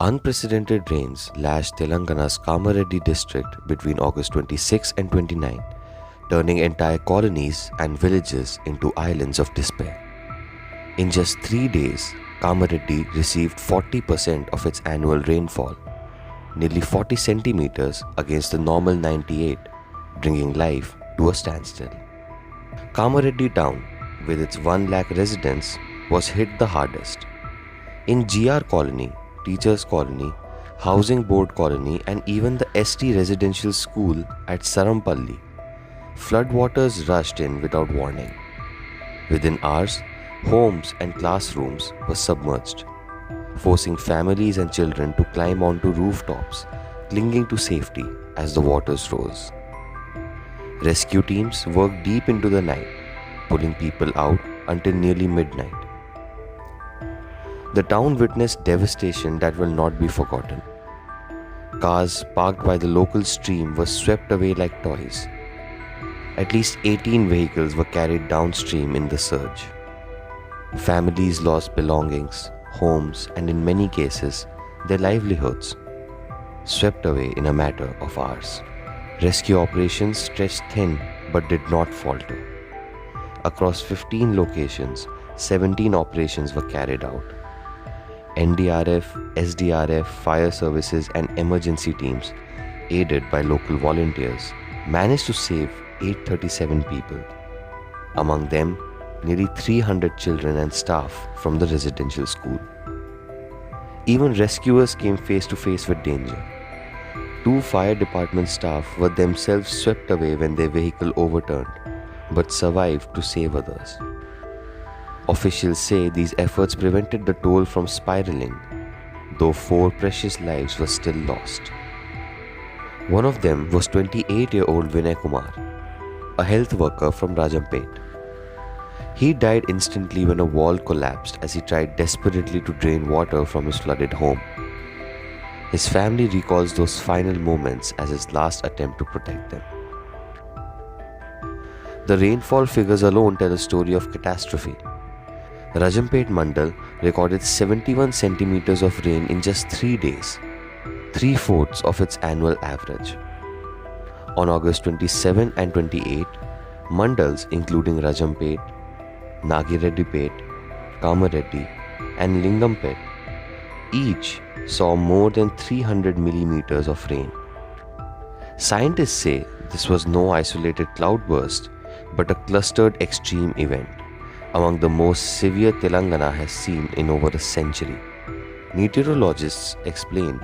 Unprecedented rains lashed Telangana's Kamareddy district between August 26 and 29, turning entire colonies and villages into islands of despair. In just 3 days, Kamareddy received 40% of its annual rainfall, nearly 40 centimeters against the normal 98, bringing life to a standstill. Kamareddy town, with its 1 lakh residents, was hit the hardest. In GR Colony, Teachers Colony, Housing Board Colony, and even the ST residential school at Sarampalli, floodwaters rushed in without warning. Within hours, homes and classrooms were submerged, forcing families and children to climb onto rooftops, clinging to safety as the waters rose. Rescue teams worked deep into the night, pulling people out until nearly midnight. The town witnessed devastation that will not be forgotten. Cars parked by the local stream were swept away like toys. At least 18 vehicles were carried downstream in the surge. Families lost belongings, homes, and in many cases, their livelihoods, swept away in a matter of hours. Rescue operations stretched thin but did not falter. Across 15 locations, 17 operations were carried out. NDRF, SDRF, fire services, and emergency teams, aided by local volunteers, managed to save 837 people. Among them, nearly 300 children and staff from the residential school. Even rescuers came face to face with danger. 2 fire department staff were themselves swept away when their vehicle overturned, but survived to save others. Officials say these efforts prevented the toll from spiraling, though 4 precious lives were still lost. One of them was 28-year-old Vinay Kumar, a health worker from Rajampet. He died instantly when a wall collapsed as he tried desperately to drain water from his flooded home. His family recalls those final moments as his last attempt to protect them. The rainfall figures alone tell a story of catastrophe. Rajampet Mandal recorded 71 centimeters of rain in just 3 days, 3/4 of its annual average. On August 27 and 28, mandals including Rajampet, Nagireddipet, Kamareddy, and Lingampet each saw more than 300 millimeters of rain. Scientists say this was no isolated cloudburst, but a clustered extreme event, among the most severe Telangana has seen in over a century. Meteorologists explain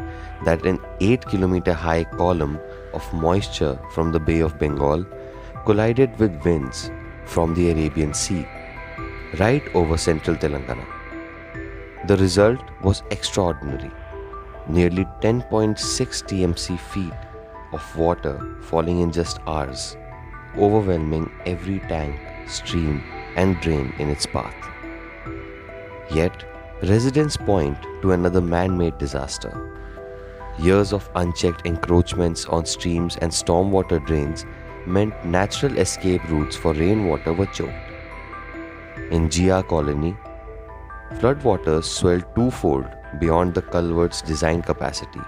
that an 8-kilometer high column of moisture from the Bay of Bengal collided with winds from the Arabian Sea, right over central Telangana. The result was extraordinary. Nearly 10.6 TMC feet of water falling in just hours, overwhelming every tank, stream, and drain in its path. Yet, residents point to another man-made disaster. Years of unchecked encroachments on streams and stormwater drains meant natural escape routes for rainwater were choked. In GR Colony, floodwaters swelled 2-fold beyond the culvert's design capacity.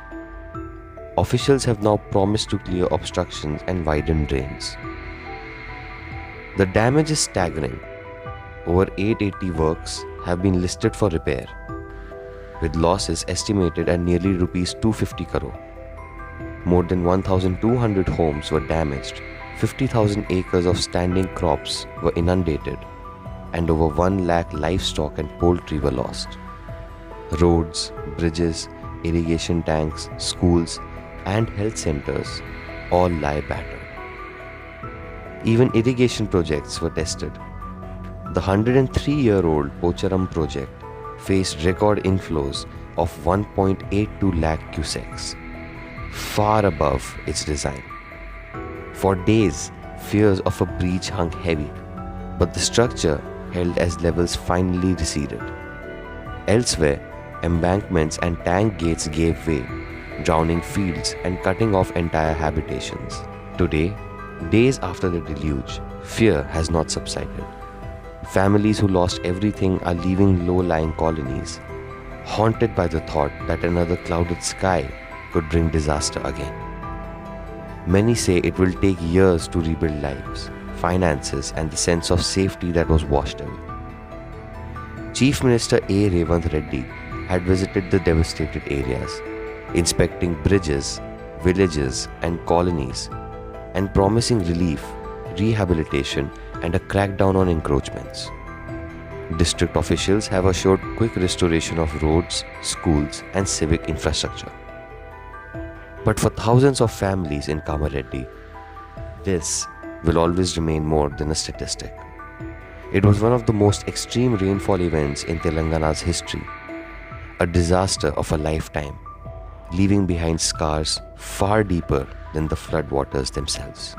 Officials have now promised to clear obstructions and widen drains. The damage is staggering. Over 880 works have been listed for repair, with losses estimated at nearly Rs 250 crore. More than 1,200 homes were damaged, 50,000 acres of standing crops were inundated, and over 1 lakh livestock and poultry were lost. Roads, bridges, irrigation tanks, schools, and health centers all lie battered. Even irrigation projects were tested. The 103-year-old Pocharam project faced record inflows of 1.82 lakh cusecs, far above its design. For days, fears of a breach hung heavy, but the structure held as levels finally receded. Elsewhere, embankments and tank gates gave way, drowning fields and cutting off entire habitations. Today, days after the deluge, fear has not subsided. Families who lost everything are leaving low-lying colonies, haunted by the thought that another clouded sky could bring disaster again. Many say it will take years to rebuild lives, finances, and the sense of safety that was washed away. Chief Minister A. Reddy had visited the devastated areas, inspecting bridges, villages, and colonies, and promising relief, rehabilitation, and a crackdown on encroachments. District officials have assured quick restoration of roads, schools, and civic infrastructure. But for thousands of families in Kamareddy, this will always remain more than a statistic. It was one of the most extreme rainfall events in Telangana's history, a disaster of a lifetime, leaving behind scars far deeper than the floodwaters themselves.